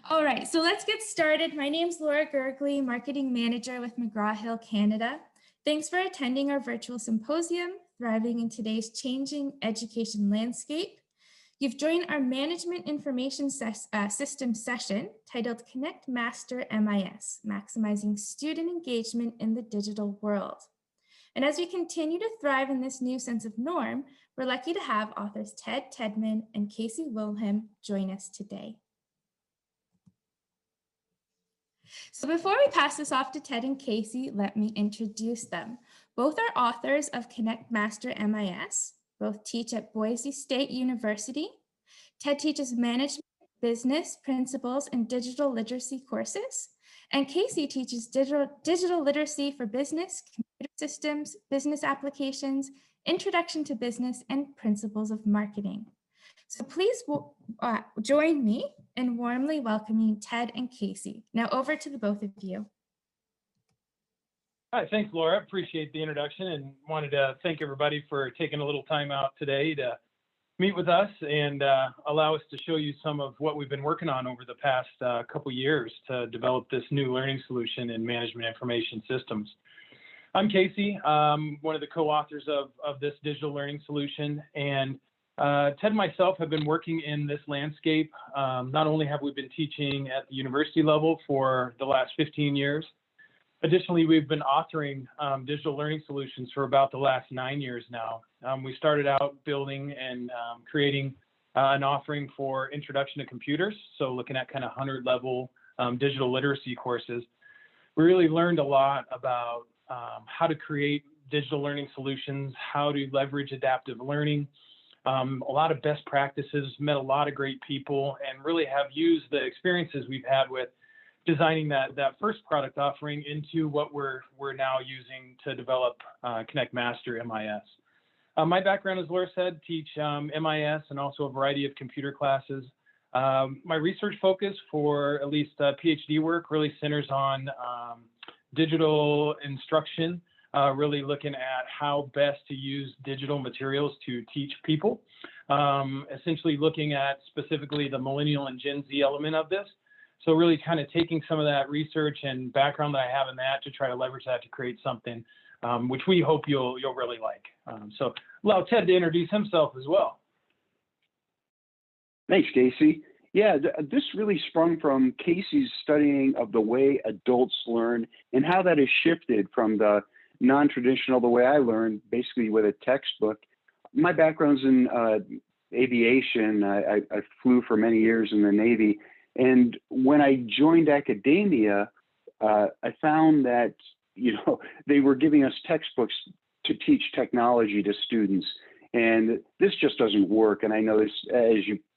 All right, so let's get started. My name's Laura Gergley, Marketing Manager with McGraw-Hill Canada. Thanks for attending our virtual symposium, Thriving in Today's Changing Education Landscape. You've joined our Management Information System session titled Connect Master MIS, Maximizing Student Engagement in the Digital World. And as we continue to thrive in this new sense of norm, we're lucky to have authors Tedmon and Casey Wilhelm join us today. So before we pass this off to Ted and Casey, let me introduce them. Both are authors of Connect Master MIS. Both teach at Boise State University. Ted teaches management, business, principles, and digital literacy courses. And Casey teaches digital literacy for business, computer systems, business applications, introduction to business, and principles of marketing. So please join me in warmly welcoming Ted and Casey. Now over to the both of you. Hi, thanks, Laura. Appreciate the introduction and wanted to thank everybody for taking a little time out today to meet with us and allow us to show you some of what we've been working on over the past couple years to develop this new learning solution in management information systems. I'm Casey, one of the co-authors of this digital learning solution, and Ted and myself have been working in this landscape. Not only have we been teaching at the university level for the last 15 years, additionally, we've been authoring digital learning solutions for about the last 9 years now. We started out building and creating an offering for introduction to computers, so looking at kind of 100-level digital literacy courses. We really learned a lot about how to create digital learning solutions, how to leverage adaptive learning, a lot of best practices, met a lot of great people, and really have used the experiences we've had with designing that first product offering into what we're now using to develop Connect Master MIS. My background, as Laura said, teach MIS and also a variety of computer classes. My research focus for at least PhD work really centers on digital instruction, really looking at how best to use digital materials to teach people, essentially looking at specifically the Millennial and Gen Z element of this. So really kind of taking some of that research and background that I have in that to try to leverage that to create something which we hope you'll really like. So allow Ted to introduce himself as well. Thanks, Casey. Yeah, this really sprung from Casey's studying of the way adults learn and how that has shifted from the non-traditional, the way I learned, basically with a textbook. My background's in aviation. I flew for many years in the Navy. And when I joined academia, I found that, they were giving us textbooks to teach technology to students. And this just doesn't work. And I know this,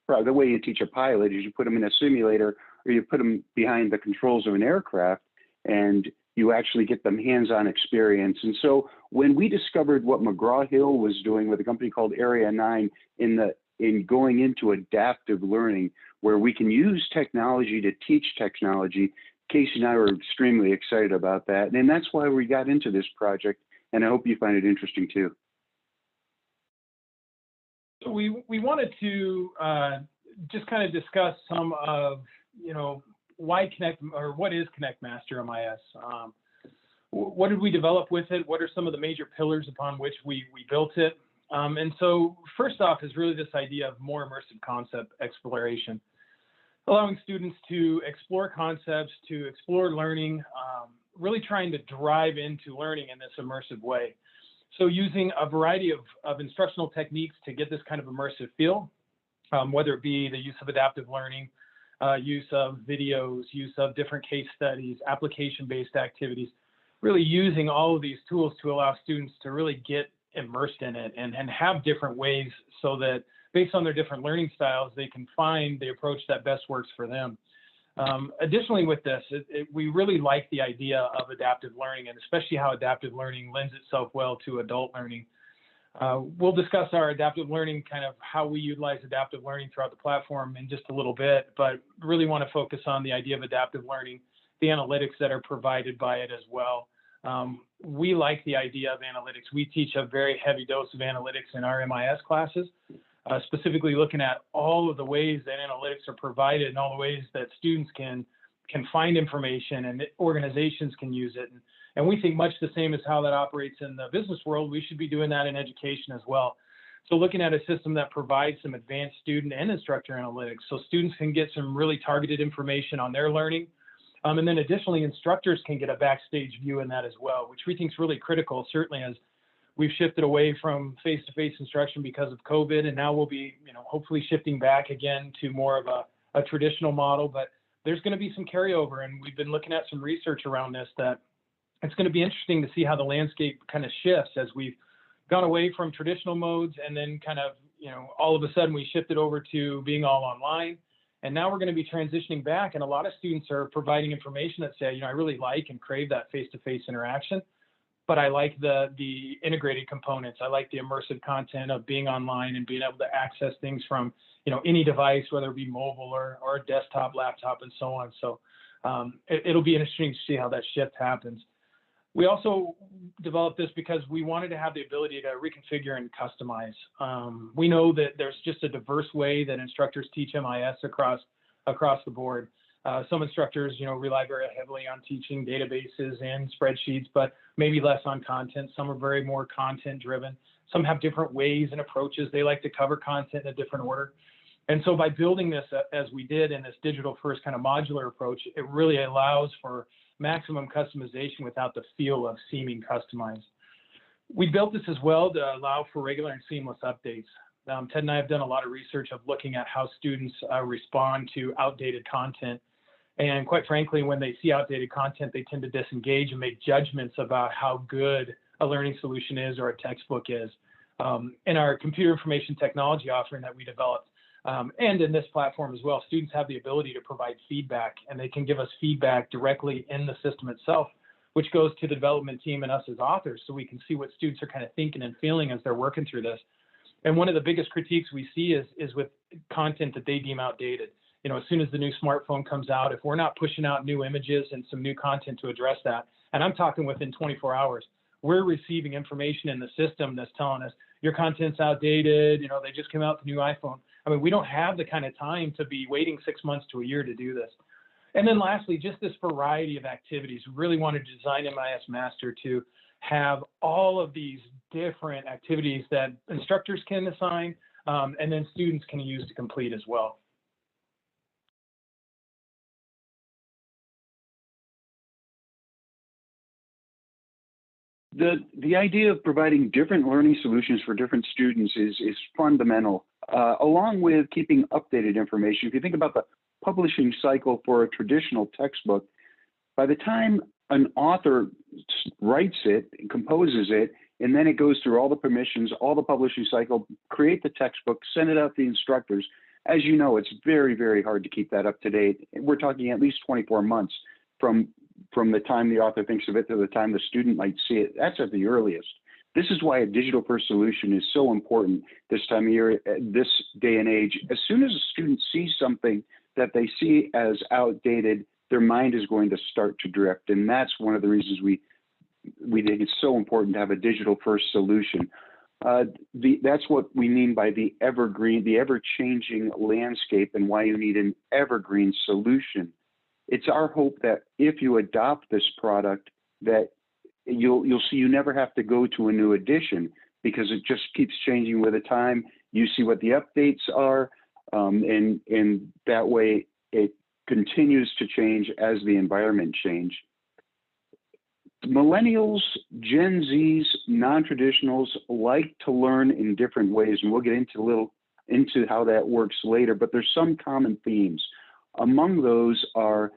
the way you teach a pilot is you put them in a simulator or you put them behind the controls of an aircraft, and you actually get them hands-on experience. And so when we discovered what McGraw-Hill was doing with a company called Area 9 in going into adaptive learning, where we can use technology to teach technology, Casey and I were extremely excited about that. And that's why we got into this project, and I hope you find it interesting too. So we wanted to just kind of discuss some of, why Connect, or what is Connect Master MIS? What did we develop with it? What are some of the major pillars upon which we built it? And so first off is really this idea of more immersive concept exploration, allowing students to explore concepts, to explore learning, really trying to drive into learning in this immersive way. So using a variety of instructional techniques to get this kind of immersive feel, whether it be the use of adaptive learning, use of videos, use of different case studies, application-based activities, really using all of these tools to allow students to really get immersed in it and have different ways so that based on their different learning styles, they can find the approach that best works for them. Additionally with this, we really like the idea of adaptive learning, and especially how adaptive learning lends itself well to adult learning. We'll discuss our adaptive learning, kind of how we utilize adaptive learning throughout the platform in just a little bit, but really want to focus on the idea of adaptive learning, the analytics that are provided by it as well. We like the idea of analytics. We teach a very heavy dose of analytics in our MIS classes. specifically looking at all of the ways that analytics are provided and all the ways that students can find information and organizations can use it. And we think much the same as how that operates in the business world, we should be doing that in education as well. So looking at a system that provides some advanced student and instructor analytics so students can get some really targeted information on their learning. And then additionally, instructors can get a backstage view in that as well, which we think is really critical, certainly as we've shifted away from face-to-face instruction because of COVID, and now we'll be, hopefully shifting back again to more of a traditional model, but there's going to be some carryover, and we've been looking at some research around this that it's going to be interesting to see how the landscape kind of shifts as we've gone away from traditional modes and then kind of, all of a sudden we shifted over to being all online. And now we're going to be transitioning back. And a lot of students are providing information that say, I really like and crave that face-to-face interaction, but I like the integrated components. I like the immersive content of being online and being able to access things from, any device, whether it be mobile or a desktop, laptop, and so on. So it'll be interesting to see how that shift happens. We also developed this because we wanted to have the ability to reconfigure and customize. We know that there's just a diverse way that instructors teach MIS across the board. Some instructors, rely very heavily on teaching databases and spreadsheets, but maybe less on content. Some are very more content driven. Some have different ways and approaches. They like to cover content in a different order. And so by building this as we did in this digital first kind of modular approach, it really allows for maximum customization without the feel of seeming customized. We built this as well to allow for regular and seamless updates. Ted and I have done a lot of research of looking at how students respond to outdated content. And quite frankly, when they see outdated content, they tend to disengage and make judgments about how good a learning solution is or a textbook is. In our computer information technology offering that we developed, and in this platform as well, students have the ability to provide feedback, and they can give us feedback directly in the system itself, which goes to the development team and us as authors, so we can see what students are kind of thinking and feeling as they're working through this. And one of the biggest critiques we see is with content that they deem outdated. As soon as the new smartphone comes out, if we're not pushing out new images and some new content to address that, and I'm talking within 24 hours, we're receiving information in the system that's telling us your content's outdated, they just came out with the new iPhone. I mean, we don't have the kind of time to be waiting 6 months to a year to do this. And then lastly, just this variety of activities. We really wanted to design MIS Master to have all of these different activities that instructors can assign and then students can use to complete as well. The idea of providing different learning solutions for different students is fundamental, along with keeping updated information. If you think about the publishing cycle for a traditional textbook, by the time an author writes it, composes it, and then it goes through all the permissions, all the publishing cycle, create the textbook, send it out to the instructors. As you know, it's very, very hard to keep that up to date. We're talking at least 24 months from the time the author thinks of it to the time the student might see it. That's at the earliest. This is why a digital first solution is so important this time of year, this day and age. As soon as a student sees something that they see as outdated, their mind is going to start to drift. And that's one of the reasons we think it's so important to have a digital first solution. That's what we mean by the evergreen, the ever-changing landscape, and why you need an evergreen solution. It's our hope that if you adopt this product, that you'll see you never have to go to a new edition, because it just keeps changing with the time. You see what the updates are, and that way it continues to change as the environment change. Millennials, Gen Zs, non-traditionals like to learn in different ways, and we'll get into how that works later, but there's some common themes. Among those are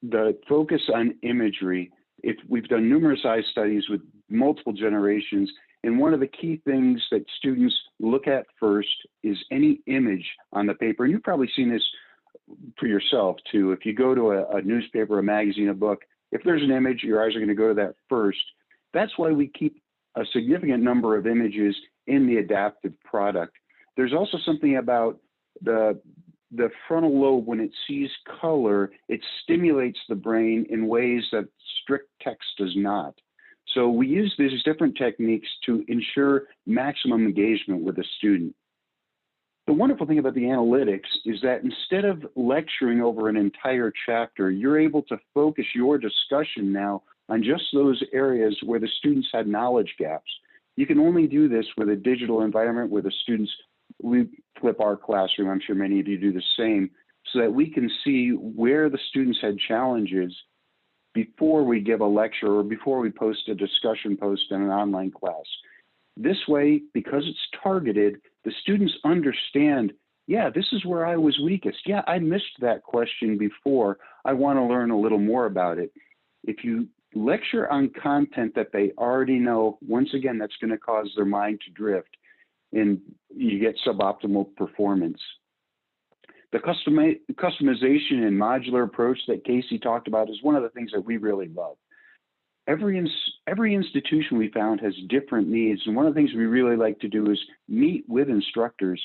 the focus on imagery. If we've done numerous eyes studies with multiple generations, and one of the key things that students look at first is any image on the paper. And you've probably seen this for yourself too. If you go to a newspaper, a magazine, a book, if there's an image, your eyes are going to go to that first. That's why we keep a significant number of images in the adaptive product. There's also something about the frontal lobe. When it sees color, it stimulates the brain in ways that strict text does not. So we use these different techniques to ensure maximum engagement with the student. The wonderful thing about the analytics is that instead of lecturing over an entire chapter, you're able to focus your discussion now on just those areas where the students had knowledge gaps. You can only do this with a digital environment where the students, we flip our classroom, I'm sure many of you do the same, so that we can see where the students had challenges before we give a lecture or before we post a discussion post in an online class. This way, because it's targeted, the students understand, yeah, this is where I was weakest. Yeah, I missed that question before. I want to learn a little more about it. If you lecture on content that they already know, once again, that's going to cause their mind to drift and you get suboptimal performance. The customization and modular approach that Casey talked about is one of the things that we really love. Every institution we found has different needs, and one of the things we really like to do is meet with instructors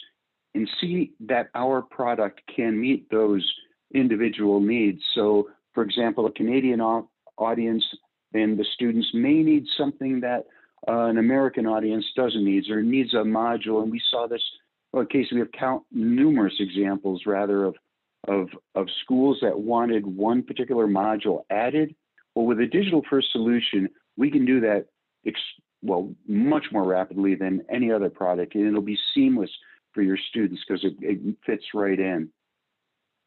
and see that our product can meet those individual needs. So, for example, a Canadian audience and the students may need something that an American audience doesn't need, or needs a module, and we saw this. Well, Casey, we have numerous examples, rather, of schools that wanted one particular module added. Well, with a digital-first solution, we can do that, much more rapidly than any other product, and it'll be seamless for your students because it fits right in.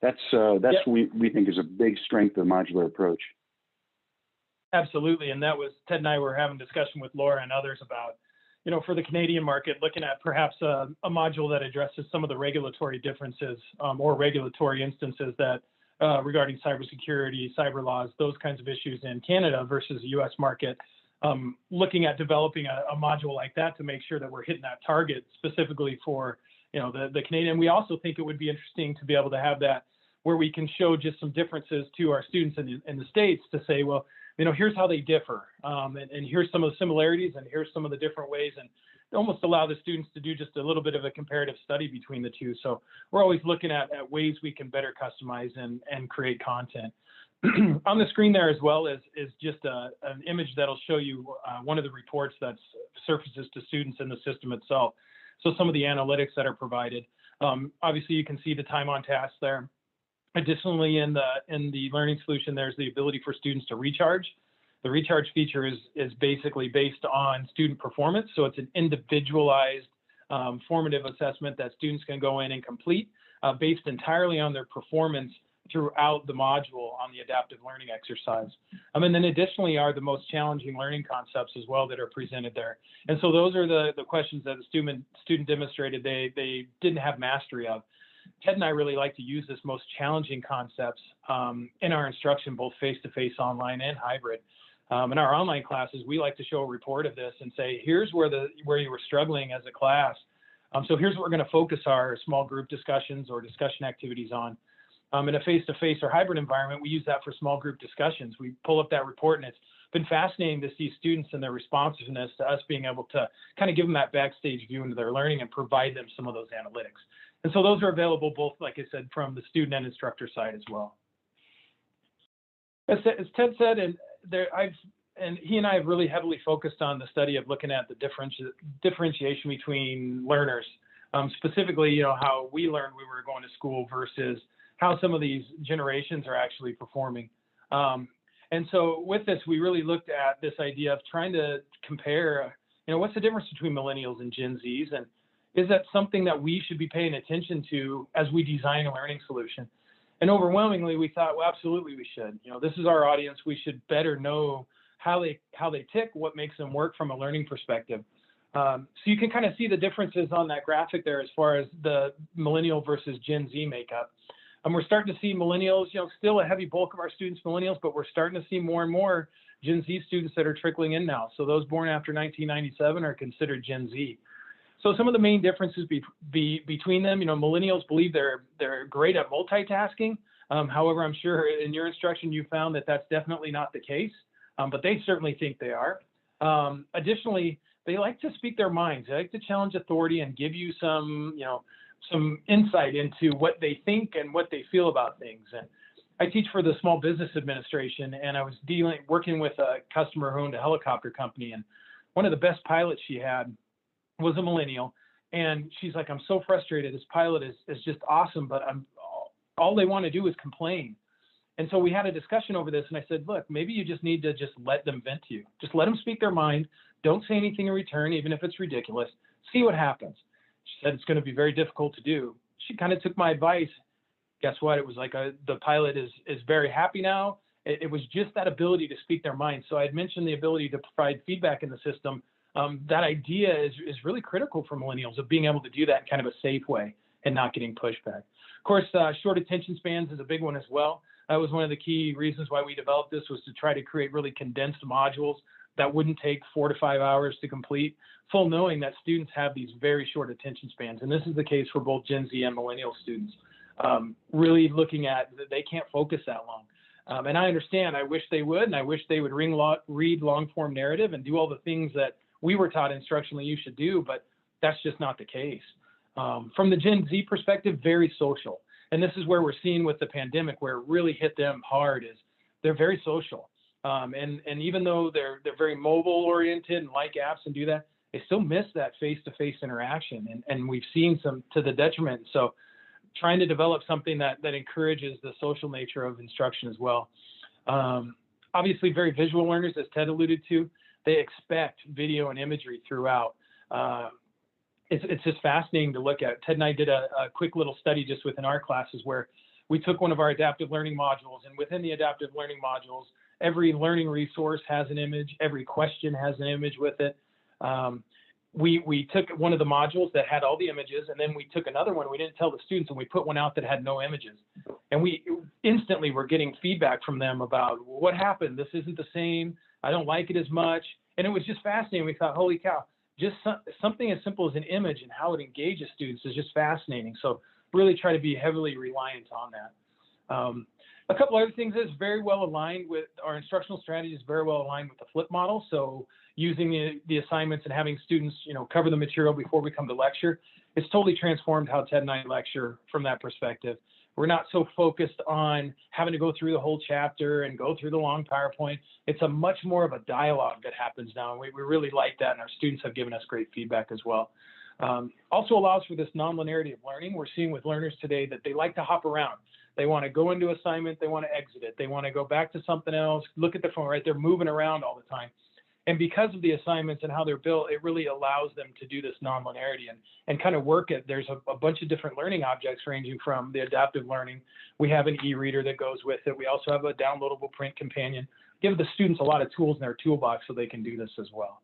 That's what we think is a big strength of the modular approach. Absolutely, and that was Ted and I were having a discussion with Laura and others about, for the Canadian market, looking at perhaps a module that addresses some of the regulatory differences or regulatory instances that regarding cybersecurity, cyber laws, those kinds of issues in Canada versus the U.S. market. Looking at developing a module like that to make sure that we're hitting that target specifically for the Canadian. We also think it would be interesting to be able to have that where we can show just some differences to our students in the States to say, well, here's how they differ, and here's some of the similarities, and here's some of the different ways, and almost allow the students to do just a little bit of a comparative study between the two. So we're always looking at ways we can better customize and create content. On the screen there as well is just an image that'll show you one of the reports that surfaces to students in the system itself. So some of the analytics that are provided. Obviously, you can see the time on task there. Additionally, in the learning solution, there's the ability for students to recharge. The recharge feature is basically based on student performance. So it's an individualized formative assessment that students can go in and complete based entirely on their performance throughout the module on the adaptive learning exercise. And then additionally are the most challenging learning concepts as well that are presented there. And so those are the questions that the student demonstrated they didn't have mastery of. Ted and I really like to use this most challenging concepts in our instruction, both face-to-face, online, and hybrid. In our online classes, we like to show a report of this and say, here's where you were struggling as a class. So here's what we're going to focus our small group discussions or discussion activities on. In a face-to-face or hybrid environment, we use that for small group discussions. We pull up that report, and it's been fascinating to see students and their responsiveness to us being able to kind of give them that backstage view into their learning and provide them some of those analytics. And so those are available both, like I said, from the student and instructor side as well. As Ted said, and he and I have really heavily focused on the study of looking at the differentiation between learners, specifically, how we learned we were going to school versus how some of these generations are actually performing. And so with this, we really looked at this idea of trying to compare, what's the difference between millennials and Gen Zs, and is that something that we should be paying attention to as we design a learning solution? And overwhelmingly, we thought, well, absolutely we should. This is our audience. We should better know how they tick, what makes them work from a learning perspective. So you can kind of see the differences on that graphic there as far as the millennial versus Gen Z makeup. And we're starting to see millennials, still a heavy bulk of our students millennials, but we're starting to see more and more Gen Z students that are trickling in now. So those born after 1997 are considered Gen Z. So some of the main differences between them, millennials believe they're great at multitasking. However, I'm sure in your instruction you found that that's definitely not the case, but they certainly think they are. Additionally, they like to speak their minds. They like to challenge authority and give you some insight into what they think and what they feel about things. And I teach for the Small Business Administration, and I was working with a customer who owned a helicopter company, and one of the best pilots she had was a millennial, And she's like, I'm so frustrated. This pilot is just awesome, but all they want to do is complain. And so we had a discussion over this, and I said, look, maybe you just need to just let them vent to you. Just let them speak their mind. Don't say anything in return, even if it's ridiculous. See what happens. She said it's going to be very difficult to do. She kind of took my advice. Guess what? It was like the pilot is very happy now. It was just that ability to speak their mind. So I had mentioned the ability to provide feedback in the system. That idea is really critical for millennials, of being able to do that in kind of a safe way and not getting pushback. Of course, short attention spans is a big one as well. That was one of the key reasons why we developed this, was to try to create really condensed modules that wouldn't take 4 to 5 hours to complete, full knowing that students have these very short attention spans. And this is the case for both Gen Z and millennial students. Really looking at that they can't focus that long. And I understand, I wish they would, and I wish they would read long form narrative and do all the things that we were taught instructionally you should do, but that's just not the case. From the Gen Z perspective, very social. And this is where we're seeing with the pandemic, where it really hit them hard, is they're very social. And even though they're very mobile oriented and like apps and do that, they still miss that face-to-face interaction. And we've seen some to the detriment. So trying to develop something that encourages the social nature of instruction as well. Obviously, very visual learners, as Ted alluded to, they expect video and imagery throughout. It's just fascinating to look at. Ted and I did a quick little study just within our classes, where we took one of our adaptive learning modules, and within the adaptive learning modules, every learning resource has an image, every question has an image with it. We took one of the modules that had all the images, and then we took another one, we didn't tell the students, and we put one out that had no images. And we instantly were getting feedback from them about what happened. This isn't the same. I don't like it as much. And it was just fascinating. We thought, holy cow, just something as simple as an image and how it engages students is just fascinating. So really try to be heavily reliant on that. A couple other things is very well aligned with our instructional strategy, is very well aligned with the flip model. So using the assignments and having students, cover the material before we come to lecture, it's totally transformed how Ted and I lecture from that perspective. We're not so focused on having to go through the whole chapter and go through the long PowerPoint. It's a much more of a dialogue that happens now. And we really like that. And our students have given us great feedback as well. Also allows for this non-linearity of learning. We're seeing with learners today that they like to hop around. They want to go into assignment, they want to exit it, they want to go back to something else, look at the phone, right? They're moving around all the time. And because of the assignments and how they're built, it really allows them to do this non-linearity and kind of work it. There's a bunch of different learning objects, ranging from the adaptive learning. We have an e-reader that goes with it. We also have a downloadable print companion. Give the students a lot of tools in their toolbox so they can do this as well.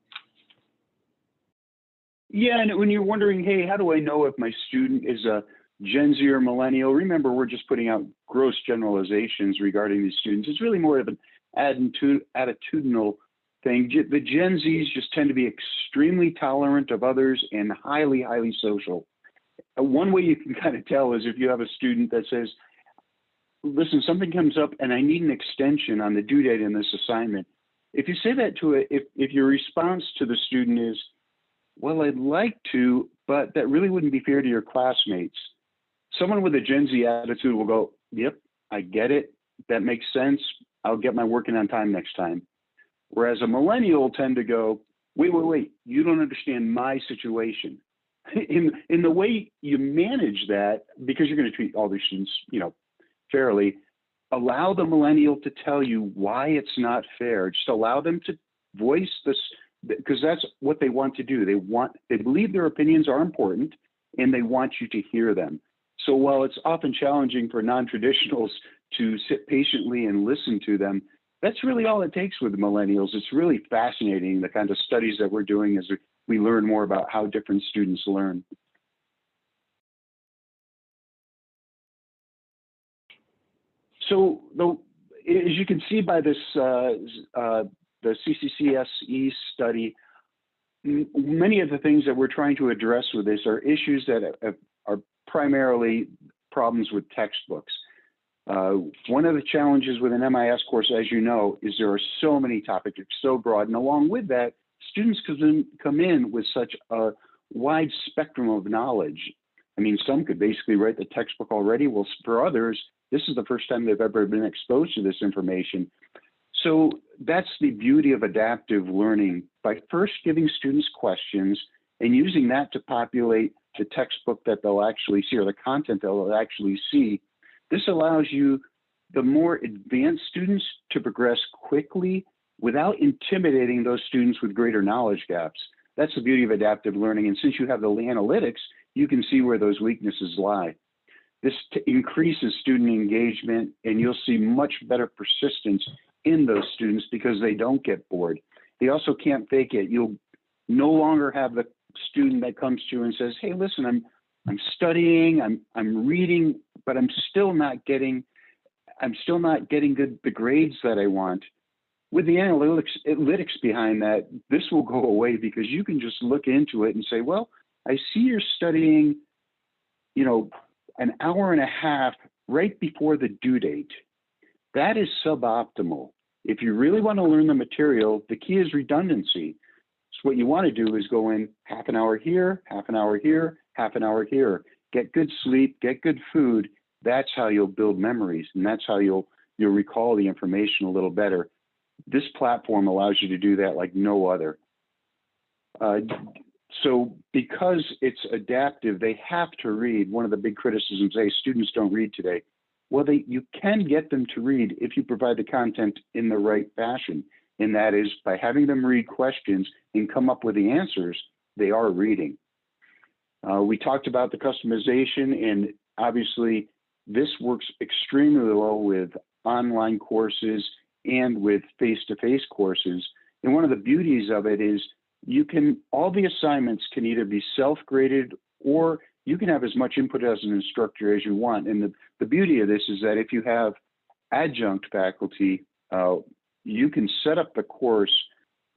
Yeah, and when you're wondering, hey, how do I know if my student is a Gen Z or millennial? Remember, we're just putting out gross generalizations regarding these students. It's really more of an attitudinal thing. The Gen Zs just tend to be extremely tolerant of others and highly, highly social. One way you can kind of tell is if you have a student that says, listen, something comes up and I need an extension on the due date in this assignment. If you say that to if your response to the student is, well, I'd like to, but that really wouldn't be fair to your classmates. Someone with a Gen Z attitude will go, yep, I get it. That makes sense. I'll get my work in on time next time. Whereas a millennial will tend to go, wait, you don't understand my situation. In the way you manage that, because you're going to treat all these students, fairly, allow the millennial to tell you why it's not fair. Just allow them to voice this, because that's what they want to do. They believe their opinions are important, and they want you to hear them. So while it's often challenging for non-traditionals to sit patiently and listen to them, that's really all it takes with the millennials. It's really fascinating, the kind of studies that we're doing as we learn more about how different students learn. So as you can see by this, the CCCSE study, many of the things that we're trying to address with this are issues that are primarily problems with textbooks. One of the challenges with an MIS course, as you know, is there are so many topics, it's so broad. And along with that, students come in with such a wide spectrum of knowledge. I mean, some could basically write the textbook already. Well, for others, this is the first time they've ever been exposed to this information. So that's the beauty of adaptive learning. By first giving students questions and using that to populate the textbook that they'll actually see or the content they'll actually see. This allows you, the more advanced students, to progress quickly without intimidating those students with greater knowledge gaps. That's the beauty of adaptive learning. And since you have the analytics, you can see where those weaknesses lie. This increases student engagement, and you'll see much better persistence in those students because they don't get bored. They also can't fake it. You'll no longer have the student that comes to you and says, hey, listen, I'm studying, I'm reading, but I'm still not getting the grades that I want. With the analytics behind that, this will go away because you can just look into it and say, well, I see you're studying, an hour and a half right before the due date. That is suboptimal. If you really want to learn the material, the key is redundancy. So what you want to do is go in half an hour here, half an hour here, half an hour here. Get good sleep, get good food. That's how you'll build memories, and that's how you'll recall the information a little better. This platform allows you to do that like no other. So because it's adaptive, they have to read. One of the big criticisms, students don't read today. Well, you can get them to read if you provide the content in the right fashion. And that is by having them read questions and come up with the answers, they are reading. We talked about the customization, and obviously this works extremely well with online courses and with face-to-face courses. And one of the beauties of it is all the assignments can either be self-graded or you can have as much input as an instructor as you want. And the beauty of this is that if you have adjunct faculty, you can set up the course,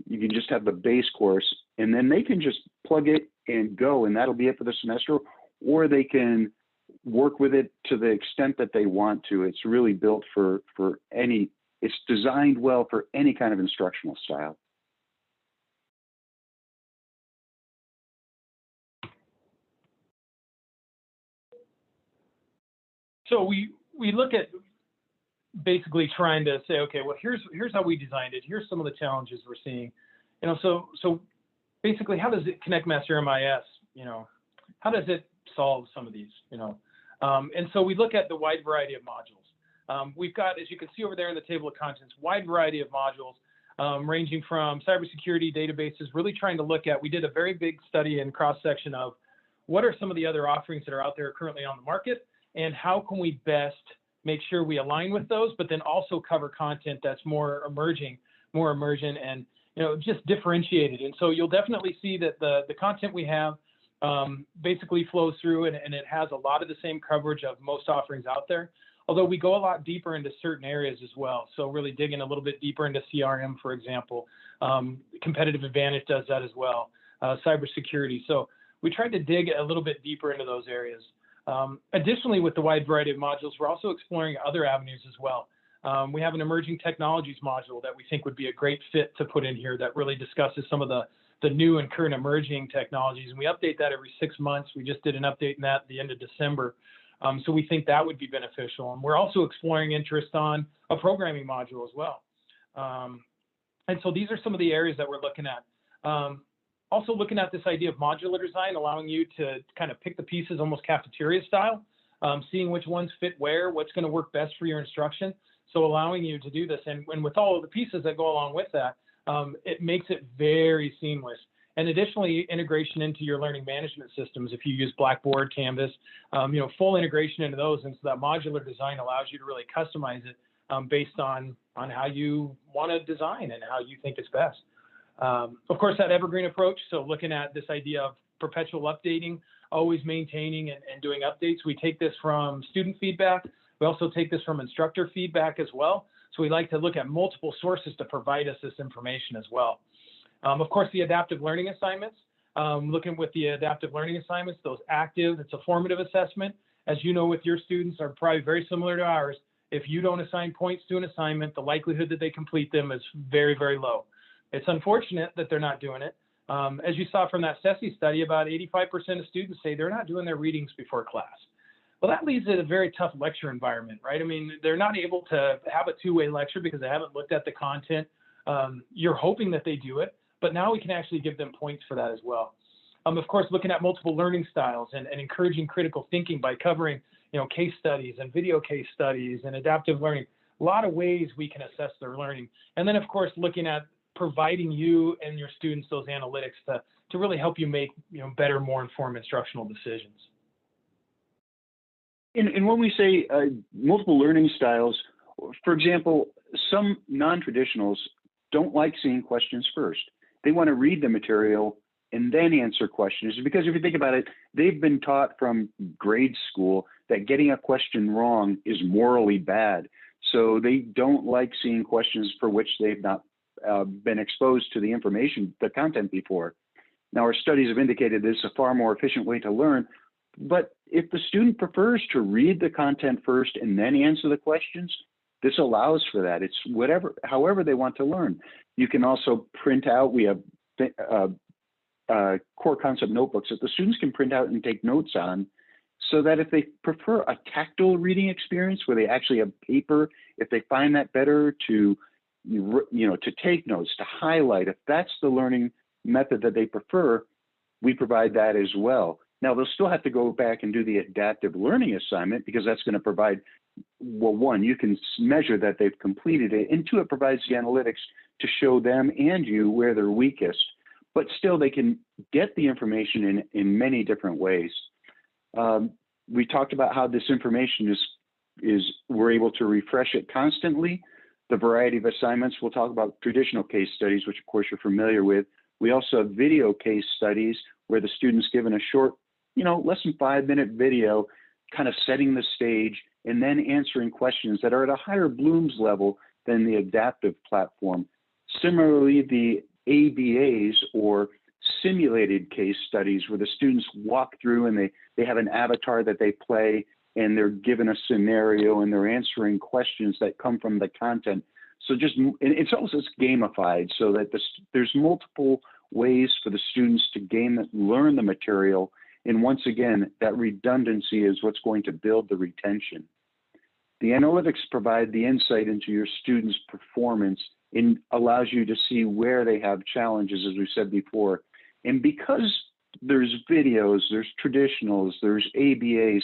you can just have the base course, and then they can just plug it and go, and that'll be it for the semester, or they can work with it to the extent that they want to. It's really built it's designed well for any kind of instructional style. So we look at basically trying to say, okay, well, here's how we designed it. Here's some of the challenges we're seeing. So basically, how does it ConnectMaster MIS? How does it solve some of these? And so we look at the wide variety of modules. We've got, as you can see over there in the table of contents, wide variety of modules ranging from cybersecurity databases, really trying to look at. We did a very big study and cross section of what are some of the other offerings that are out there currently on the market, and how can we best make sure we align with those, but then also cover content that's more emergent, and just differentiated. And so you'll definitely see that the content we have basically flows through, and it has a lot of the same coverage of most offerings out there, although we go a lot deeper into certain areas as well. So really digging a little bit deeper into CRM, for example. Competitive Advantage does that as well, cybersecurity. So we tried to dig a little bit deeper into those areas. Additionally, with the wide variety of modules, we're also exploring other avenues as well. We have an emerging technologies module that we think would be a great fit to put in here that really discusses some of the new and current emerging technologies. And we update that every 6 months. We just did an update in that at the end of December. So we think that would be beneficial. And we're also exploring interest on a programming module as well. And so these are some of the areas that we're looking at. Also looking at this idea of modular design, allowing you to kind of pick the pieces almost cafeteria style, seeing which ones fit where, what's going to work best for your instruction. So allowing you to do this. And with all of the pieces that go along with that, it makes it very seamless. And additionally, integration into your learning management systems. If you use Blackboard, Canvas, full integration into those. And so that modular design allows you to really customize it based on how you want to design and how you think it's best. Of course, that evergreen approach, so looking at this idea of perpetual updating, always maintaining and doing updates. We take this from student feedback. We also take this from instructor feedback as well. So we like to look at multiple sources to provide us this information as well. Of course, the adaptive learning assignments, looking with the adaptive learning assignments, those active, it's a formative assessment. As you know, with your students are probably very similar to ours. If you don't assign points to an assignment, the likelihood that they complete them is very, very low. It's unfortunate that they're not doing it. As you saw from that CESI study, about 85% of students say they're not doing their readings before class. Well, that leaves it a very tough lecture environment, right? I mean, they're not able to have a two-way lecture because they haven't looked at the content. You're hoping that they do it, but now we can actually give them points for that as well. Of course, looking at multiple learning styles and encouraging critical thinking by covering, case studies and video case studies and adaptive learning. A lot of ways we can assess their learning. And then, of course, looking at providing you and your students those analytics to really help you make better, more informed instructional decisions. And when we say multiple learning styles, for example, some non-traditionals don't like seeing questions first. They want to read the material and then answer questions, because if you think about it, they've been taught from grade school that getting a question wrong is morally bad. So they don't like seeing questions for which they've not been exposed to the information, the content before. Now, our studies have indicated this is a far more efficient way to learn, but if the student prefers to read the content first and then answer the questions, this allows for that. It's however they want to learn. You can also print out, we have core concept notebooks that the students can print out and take notes on, so that if they prefer a tactile reading experience where they actually have paper, if they find that better to take notes, to highlight, if that's the learning method that they prefer, we provide that as well. Now, they'll still have to go back and do the adaptive learning assignment, because that's going to provide, well, one, you can measure that they've completed it, and two, it provides the analytics to show them and you where they're weakest. But still, they can get the information in many different ways. We talked about how this information we're able to refresh it constantly. The variety of assignments, we'll talk about traditional case studies, which of course you're familiar with. We also have video case studies where the student's given a short, less than 5-minute video, kind of setting the stage and then answering questions that are at a higher Bloom's level than the adaptive platform. Similarly, the ABAs, or simulated case studies, where the students walk through and they have an avatar that they play, and they're given a scenario and they're answering questions that come from the content. So it's gamified, so that there's multiple ways for the students to learn the material. And once again, that redundancy is what's going to build the retention. The analytics provide the insight into your students' performance and allows you to see where they have challenges, as we said before. And because there's videos, there's traditionals, there's ABAs,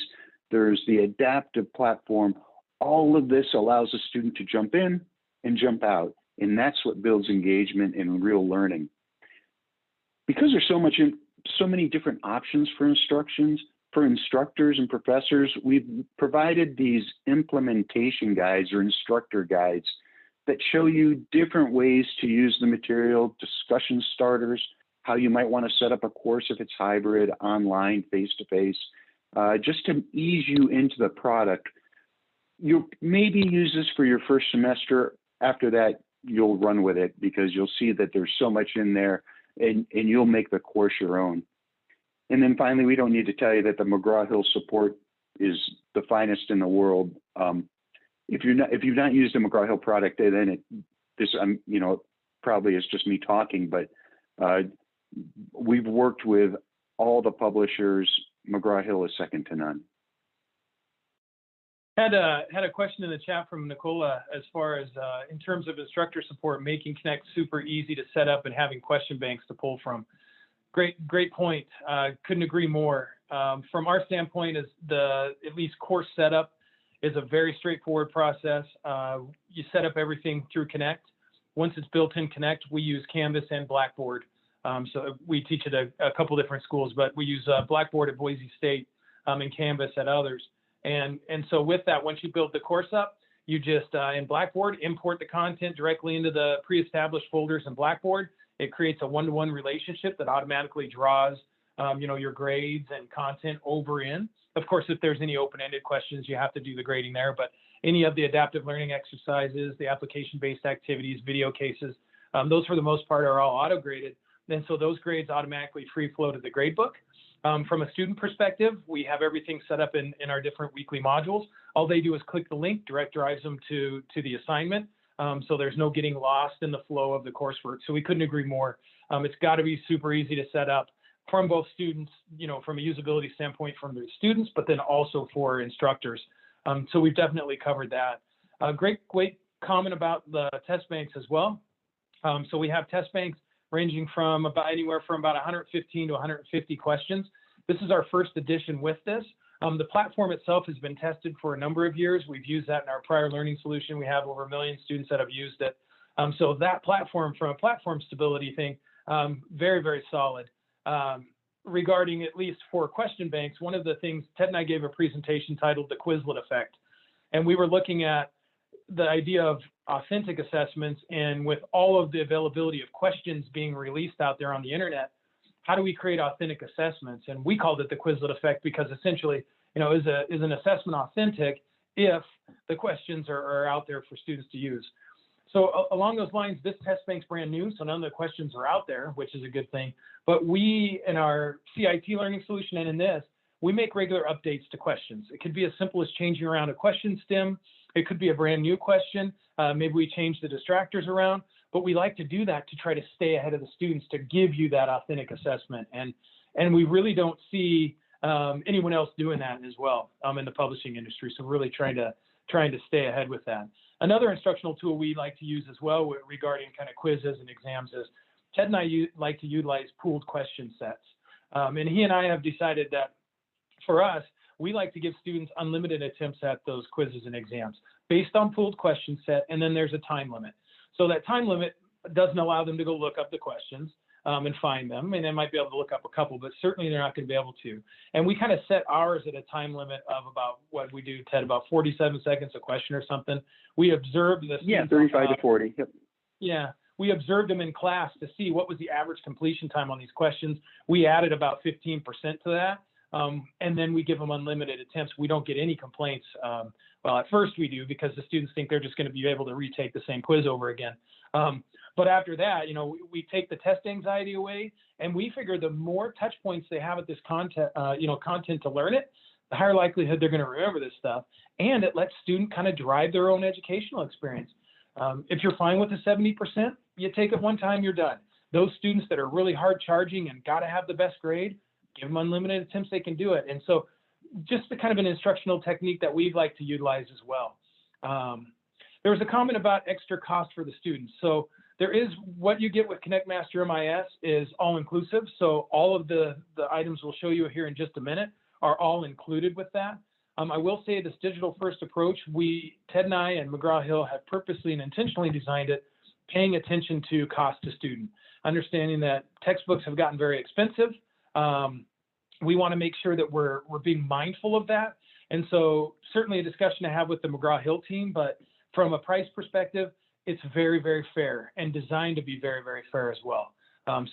there's the adaptive platform, all of this allows a student to jump in and jump out. And that's what builds engagement and real learning. Because there's so many different options for instructions, for instructors and professors, we've provided these implementation guides or instructor guides that show you different ways to use the material, discussion starters, how you might want to set up a course if it's hybrid, online, face-to-face, just to ease you into the product. You'll maybe use this for your first semester. After that, you'll run with it, because you'll see that there's so much in there, and you'll make the course your own. And then finally, we don't need to tell you that the McGraw-Hill support is the finest in the world. If you've not used a McGraw-Hill product, then probably is just me talking, but we've worked with all the publishers. McGraw-Hill is second to none. Had a question in the chat from Nicola as far as in terms of instructor support, making Connect super easy to set up and having question banks to pull from. Great point. Couldn't agree more. From our standpoint, at least course setup is a very straightforward process. You set up everything through Connect. Once it's built in Connect, we use Canvas and Blackboard. So we teach at a couple different schools, but we use Blackboard at Boise State and Canvas at others. And so with that, once you build the course up, you just in Blackboard import the content directly into the pre-established folders in Blackboard. It creates a one-to-one relationship that automatically draws your grades and content over in. Of course, if there's any open-ended questions, you have to do the grading there, but any of the adaptive learning exercises, the application-based activities, video cases, those for the most part are all auto-graded. And so those grades automatically free flow to the gradebook. From a student perspective, we have everything set up in our different weekly modules. All they do is click the link, direct drives them to the assignment. So there's no getting lost in the flow of the coursework. So we couldn't agree more. It's got to be super easy to set up from both students, from a usability standpoint from the students, but then also for instructors. So we've definitely covered that. Great comment about the test banks as well. So we have test banks ranging from anywhere from about 115 to 150 questions. This is our first edition with this. The platform itself has been tested for a number of years. We've used that in our prior learning solution. We have over 1 million students that have used it. So that platform, from a platform stability thing, very, very solid. Regarding at least for question banks, one of the things, Ted and I gave a presentation titled The Quizlet Effect. And we were looking at the idea of authentic assessments, and with all of the availability of questions being released out there on the internet, how do we create authentic assessments? And we called it the Quizlet Effect because essentially, is an assessment authentic if the questions are out there for students to use? So along those lines, this test bank's brand new, so none of the questions are out there, which is a good thing. But we, in our CIT learning solution and in this, we make regular updates to questions. It could be as simple as changing around a question stem. It could be a brand new question. Maybe we change the distractors around, but we like to do that to try to stay ahead of the students to give you that authentic assessment. And we really don't see anyone else doing that as well in the publishing industry. So really trying to stay ahead with that. Another instructional tool we like to use as well regarding kind of quizzes and exams is Ted and I like to utilize pooled question sets. And he and I have decided that for us, we like to give students unlimited attempts at those quizzes and exams based on pooled question set, and then there's a time limit. So that time limit doesn't allow them to go look up the questions and find them, and they might be able to look up a couple, but certainly they're not going to be able to. And we kind of set ours at a time limit of about, what we do, Ted, about 47 seconds a question or something. We observed this. Yeah, 35 to 40. Yep. Yeah, we observed them in class to see what was the average completion time on these questions. We added about 15% to that. And then we give them unlimited attempts. We don't get any complaints. Well, at first we do, because the students think they're just going to be able to retake the same quiz over again. But after that, we take the test anxiety away, and we figure the more touch points they have at this content to learn it, the higher likelihood they're going to remember this stuff. And it lets students kind of drive their own educational experience. If you're fine with the 70%, you take it one time, you're done. Those students that are really hard charging and got to have the best grade, give them unlimited attempts, they can do it. And so just the kind of an instructional technique that we'd like to utilize as well. There was a comment about extra cost for the students. So there is, what you get with ConnectMaster MIS is all inclusive. So all of the items we'll show you here in just a minute are all included with that. I will say this digital first approach, Ted and I and McGraw-Hill have purposely and intentionally designed it, paying attention to cost to student, understanding that textbooks have gotten very expensive. We want to make sure that we're being mindful of that. And so certainly a discussion to have with the McGraw-Hill team, but from a price perspective, it's very, very fair and designed to be very, very fair as well.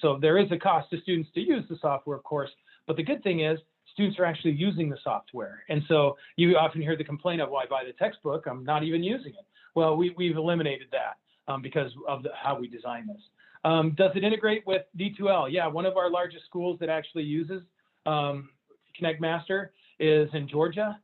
So there is a cost to students to use the software, of course, but the good thing is students are actually using the software. And so you often hear the complaint of, well, I buy the textbook, I'm not even using it. Well, we've eliminated that because of how we design this. Does it integrate with D2L? Yeah, one of our largest schools that actually uses ConnectMaster is in Georgia.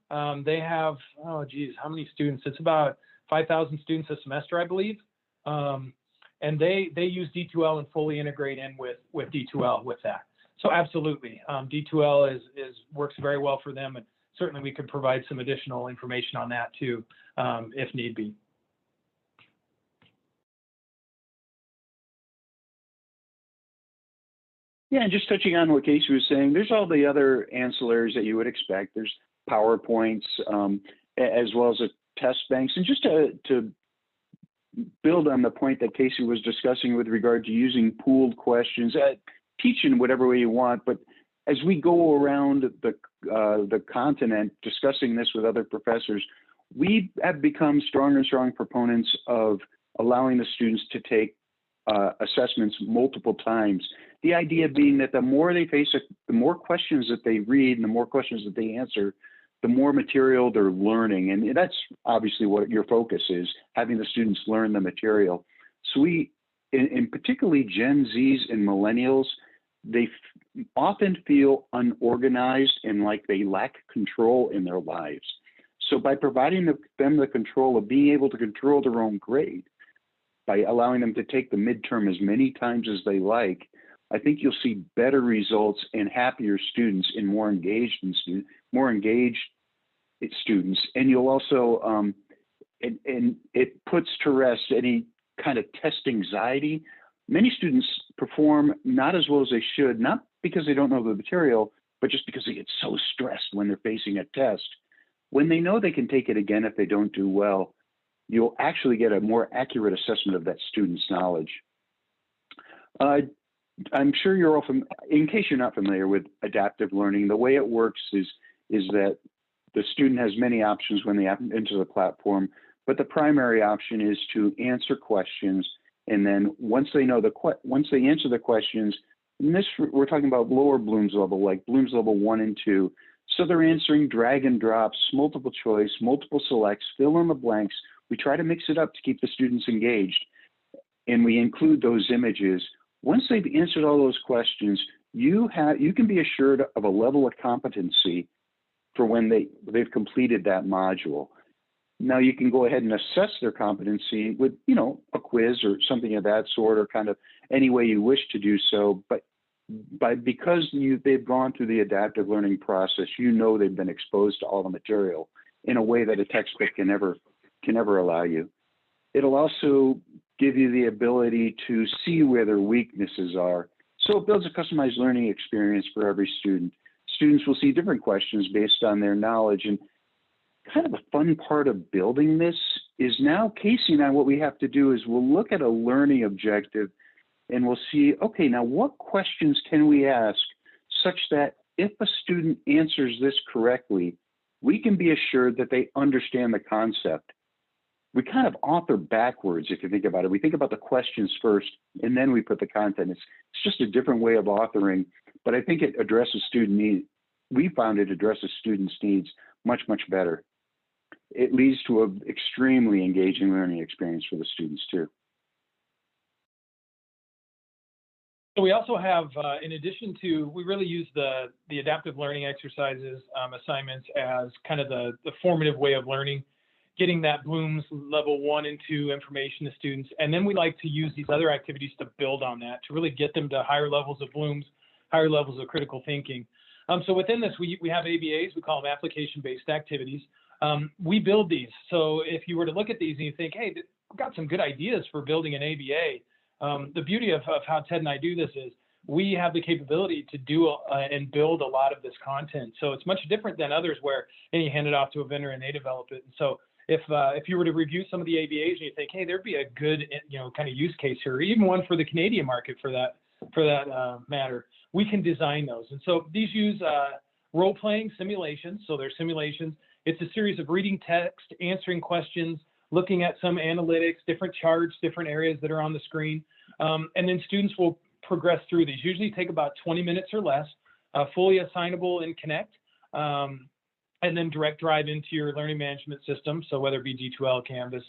They have, how many students? It's about 5,000 students a semester, I believe. And they use D2L and fully integrate in with D2L with that. So absolutely, D2L works very well for them, and certainly we could provide some additional information on that too, if need be. Yeah, and just touching on what Casey was saying, there's all the other ancillaries that you would expect. There's PowerPoints, as well as test banks. And just to build on the point that Casey was discussing with regard to using pooled questions, teach in whatever way you want, but as we go around the continent discussing this with other professors, we have become stronger and stronger proponents of allowing the students to take assessments multiple times. The idea being that the more they face it, the more questions that they read and the more questions that they answer, the more material they're learning. And that's obviously what your focus is, having the students learn the material. So we, in particularly Gen Zs and Millennials, they often feel unorganized and like they lack control in their lives. So by providing them the control of being able to control their own grade, by allowing them to take the midterm as many times as they like, I think you'll see better results and happier students and more engaged students. And you'll also, and it puts to rest any kind of test anxiety many students perform not as well as they should, not because they don't know the material, but just because they get so stressed when they're facing a test. When they know they can take it again if they don't do well, you'll actually get a more accurate assessment of that student's knowledge. I'm sure you're all in case you're not familiar with adaptive learning, the way it works is that the student has many options when they enter the platform, but the primary option is to answer questions. And then once they answer the questions, and this we're talking about lower Bloom's level, like Bloom's level 1 and 2. So they're answering drag and drops, multiple choice, multiple selects, fill in the blanks. We try to mix it up to keep the students engaged. And we include those images. Once they've answered all those questions, you can be assured of a level of competency for when they've completed that module. Now you can go ahead and assess their competency with, a quiz or something of that sort, or kind of any way you wish to do so. But because they've gone through the adaptive learning process, they've been exposed to all the material in a way that a textbook can never allow you. It'll also give you the ability to see where their weaknesses are. So it builds a customized learning experience for every student. Students will see different questions based on their knowledge. And kind of the fun part of building this is now Casey and I, what we have to do is we'll look at a learning objective and we'll see, okay, now what questions can we ask such that if a student answers this correctly, we can be assured that they understand the concept. We kind of author backwards, if you think about it. We think about the questions first, and then we put the content. It's just a different way of authoring, but I think it addresses student needs. We found it addresses students' needs much, much better. It leads to an extremely engaging learning experience for the students, too. So we also have, in addition to, we really use the adaptive learning exercises, assignments as kind of the formative way of learning, getting that Bloom's level 1 and 2 information to students. And then we like to use these other activities to build on that, to really get them to higher levels of Bloom's, higher levels of critical thinking. So within this, we have ABAs, we call them application-based activities. We build these. So if you were to look at these and you think, hey, we've got some good ideas for building an ABA, the beauty of how Ted and I do this is we have the capability to do and build a lot of this content. So it's much different than others where you hand it off to a vendor and they develop it. And so if you were to review some of the ABAs and you think, hey, there'd be a good kind of use case here, or even one for the Canadian market for that matter, we can design those. And so these use role-playing simulations. So they're simulations. It's a series of reading text, answering questions, looking at some analytics, different charts, different areas that are on the screen. And then students will progress through these. Usually take about 20 minutes or less, fully assignable in Connect, and then direct drive into your learning management system. So whether it be D2L, Canvas,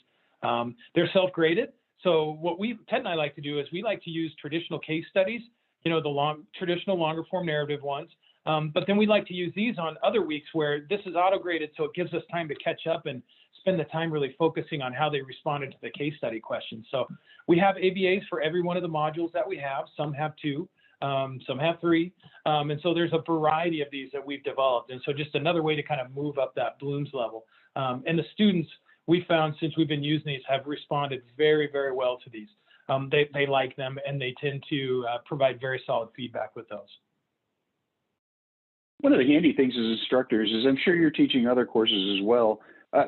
they're self-graded. So what Ted and I like to do is we like to use traditional case studies, the traditional longer form narrative ones. But then we like to use these on other weeks where this is auto-graded, so it gives us time to catch up and spend the time really focusing on how they responded to the case study questions. So we have ABAs for every one of the modules that we have. Some have 2, some have 3. And so there's a variety of these that we've developed. And so just another way to kind of move up that Bloom's level. And the students we found since we've been using these have responded very, very well to these. They like them, and they tend to provide very solid feedback with those. One of the handy things as instructors is I'm sure you're teaching other courses as well.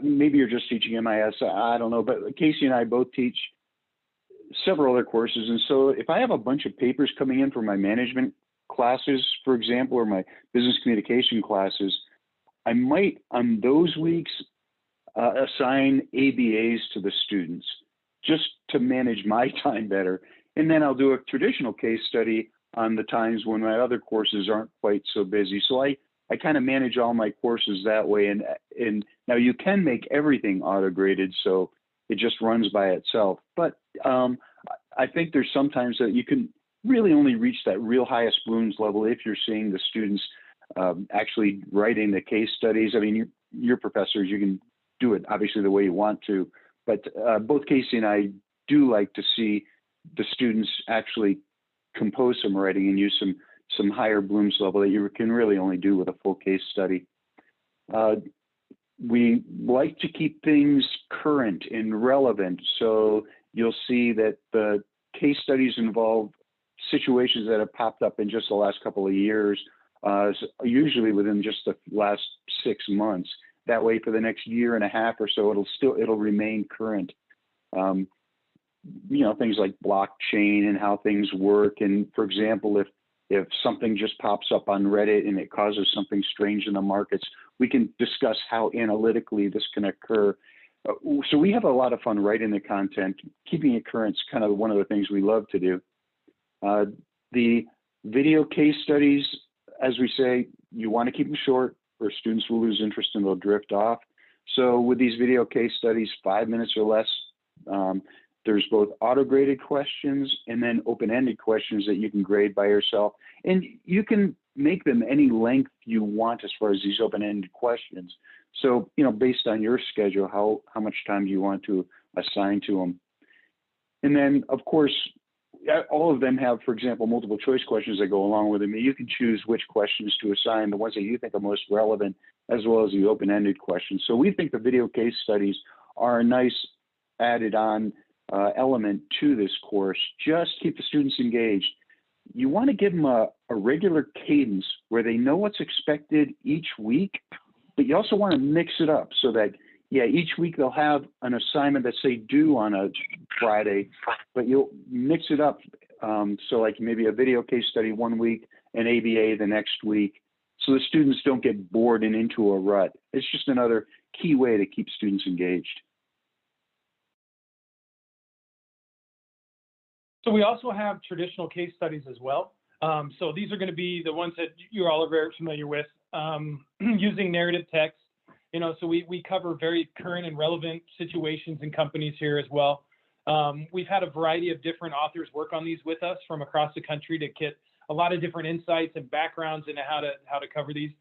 Maybe you're just teaching MIS, I don't know, but Casey and I both teach several other courses. And so if I have a bunch of papers coming in for my management classes, for example, or my business communication classes, I might on those weeks assign ABAs to the students just to manage my time better. And then I'll do a traditional case study on the times when my other courses aren't quite so busy. So I kind of manage all my courses that way. And now you can make everything auto-graded, so it just runs by itself. But I think there's sometimes that you can really only reach that real highest Bloom's level if you're seeing the students actually writing the case studies. I mean, you're professors, you can do it obviously the way you want to, but both Casey and I do like to see the students actually compose some writing and use some higher Bloom's level that you can really only do with a full case study. We like to keep things current and relevant, so you'll see that the case studies involve situations that have popped up in just the last couple of years, usually within just the last 6 months. That way, for the next year and a half or so, it'll remain current. Things like blockchain and how things work. And for example, if something just pops up on Reddit and it causes something strange in the markets, we can discuss how analytically this can occur. So we have a lot of fun writing the content. Keeping it current is kind of one of the things we love to do. The video case studies, as we say, you want to keep them short or students will lose interest and they'll drift off. So with these video case studies, 5 minutes or less, there's both auto-graded questions and then open-ended questions that you can grade by yourself. And you can make them any length you want as far as these open-ended questions. So, based on your schedule, how much time do you want to assign to them? And then, of course, all of them have, for example, multiple choice questions that go along with them. You can choose which questions to assign, the ones that you think are most relevant, as well as the open-ended questions. So we think the video case studies are a nice added on element to this course. Just keep the students engaged. You want to give them a regular cadence where they know what's expected each week, but you also want to mix it up so that, each week they'll have an assignment that say due on a Friday, but you'll mix it up. So like maybe a video case study one week, an ABA the next week, so the students don't get bored and into a rut. It's just another key way to keep students engaged. So we also have traditional case studies as well. So these are going to be the ones that you all are very familiar with, using narrative text. So we cover very current and relevant situations in companies here as well. We've had a variety of different authors work on these with us from across the country to get a lot of different insights and backgrounds into how to cover these.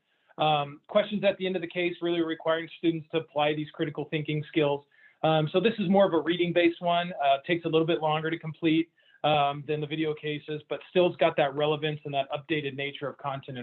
Questions at the end of the case really requiring students to apply these critical thinking skills. So this is more of a reading-based one. Takes a little bit longer to complete than the video cases, but still it's got that relevance and that updated nature of content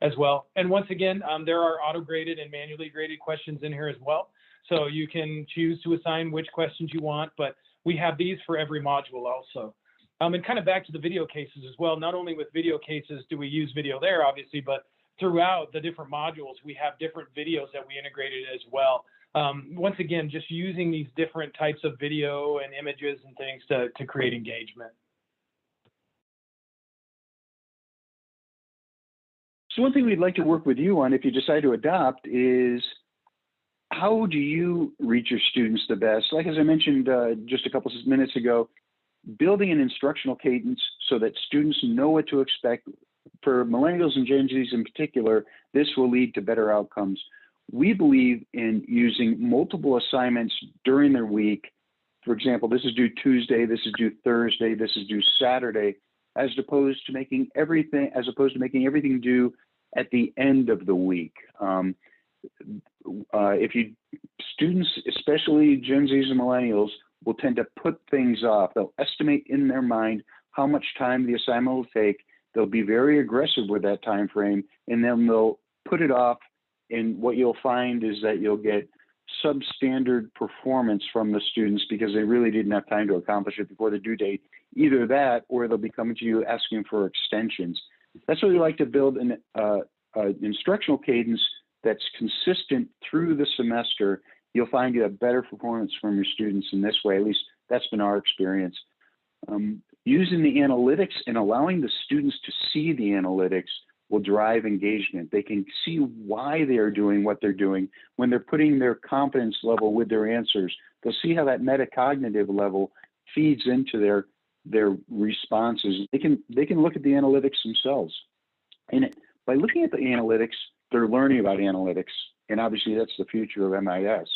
as well. And once again, there are auto-graded and manually graded questions in here as well. So you can choose to assign which questions you want, but we have these for every module also. And kind of back to the video cases as well, not only with video cases do we use video there, obviously, but throughout the different modules, we have different videos that we integrated as well. Once again, just using these different types of video and images and things to create engagement. So one thing we'd like to work with you on if you decide to adopt is how do you reach your students the best? Like as I mentioned just a couple of minutes ago, building an instructional cadence so that students know what to expect. For millennials and Gen Zs in particular, this will lead to better outcomes. We believe in using multiple assignments during their week. For example, this is due Tuesday, this is due Thursday, this is due Saturday, as opposed to making everything due at the end of the week. Students, especially Gen Zs and Millennials, will tend to put things off. They'll estimate in their mind how much time the assignment will take. They'll be very aggressive with that time frame, and then they'll put it off. And what you'll find is that you'll get substandard performance from the students because they really didn't have time to accomplish it before the due date. Either that, or they'll be coming to you asking for extensions. That's why we like to build an instructional cadence that's consistent through the semester. You'll find you have better performance from your students in this way. At least that's been our experience. Using the analytics and allowing the students to see the analytics will drive engagement. They can see why they are doing what they're doing. When they're putting their confidence level with their answers, they'll see how that metacognitive level feeds into their responses. They can look at the analytics themselves. And by looking at the analytics, they're learning about analytics. And obviously that's the future of MIS.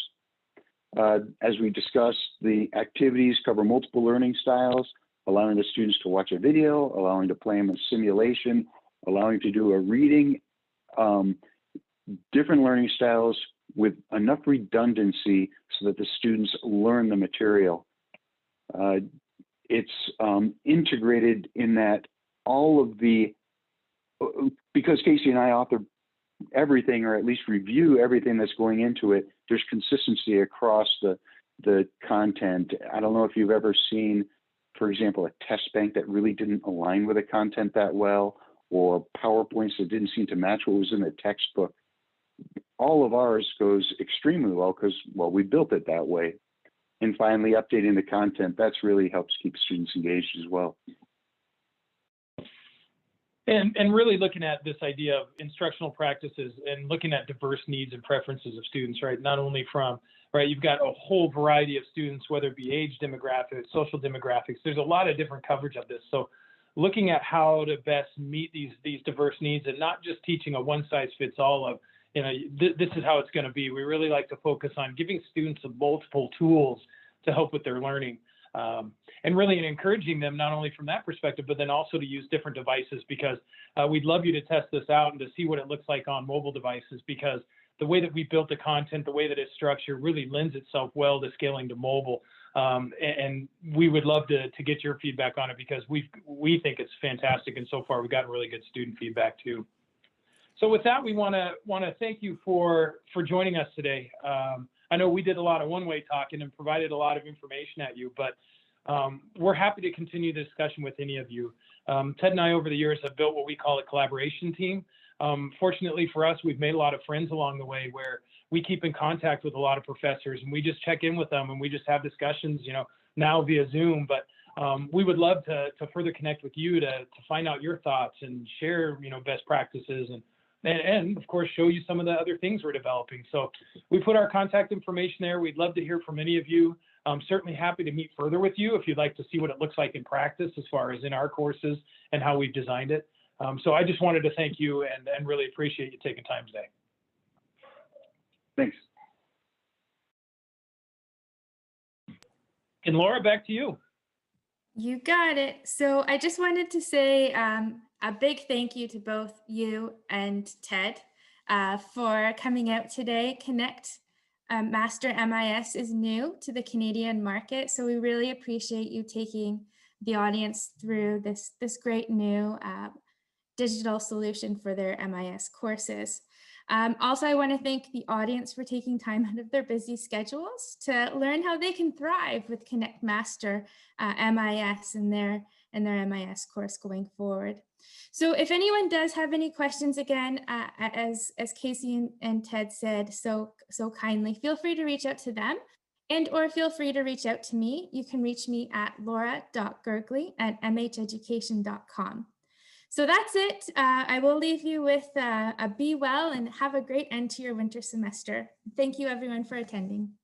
As we discussed, the activities cover multiple learning styles, allowing the students to watch a video, allowing to play them a simulation, allowing to do a reading, different learning styles with enough redundancy so that the students learn the material. It's integrated in that all of because Casey and I author everything, or at least review everything that's going into it, there's consistency across the content. I don't know if you've ever seen for example, a test bank that really didn't align with the content that well, or PowerPoints that didn't seem to match what was in the textbook. All of ours goes extremely well because, well, we built it that way. And finally, updating the content, that's really helps keep students engaged as well. And really looking at this idea of instructional practices and looking at diverse needs and preferences of students, right? Not only from, right, you've got a whole variety of students, whether it be age demographics, social demographics, there's a lot of different coverage of this. So looking at how to best meet these diverse needs and not just teaching a one size fits all of, you know, this is how it's going to be. We really like to focus on giving students multiple tools to help with their learning. And really encouraging them not only from that perspective, but then also to use different devices, because we'd love you to test this out and to see what it looks like on mobile devices, because the way that we built the content, the way that it's structured really lends itself well to scaling to mobile. And we would love to get your feedback on it, because we think it's fantastic. And so far we've gotten really good student feedback too. So with that, we want to thank you for joining us today. I know we did a lot of one-way talking and provided a lot of information at you, but we're happy to continue the discussion with any of you. Ted and I over the years have built what we call a collaboration team. Fortunately for us, we've made a lot of friends along the way where we keep in contact with a lot of professors, and we just check in with them and we just have discussions, you know, now via Zoom, but we would love to further connect with you to find out your thoughts and share, you know, best practices and of course, show you some of the other things we're developing. So we put our contact information there. We'd love to hear from any of you. I'm certainly happy to meet further with you if you'd like to see what it looks like in practice as far as in our courses and how we've designed it. So I just wanted to thank you and really appreciate you taking time today. Thanks. And Laura, back to you. You got it. So I just wanted to say a big thank you to both you and Ted for coming out today. Connect Master MIS is new to the Canadian market, so we really appreciate you taking the audience through this great new digital solution for their MIS courses. Also, I want to thank the audience for taking time out of their busy schedules to learn how they can thrive with Connect Master MIS in their MIS course going forward. So if anyone does have any questions, again, as Casey and Ted said so kindly, feel free to reach out to them, or feel free to reach out to me. You can reach me at laura.gergley@mheducation.com. So that's it. I will leave you with a be well and have a great end to your winter semester. Thank you everyone for attending.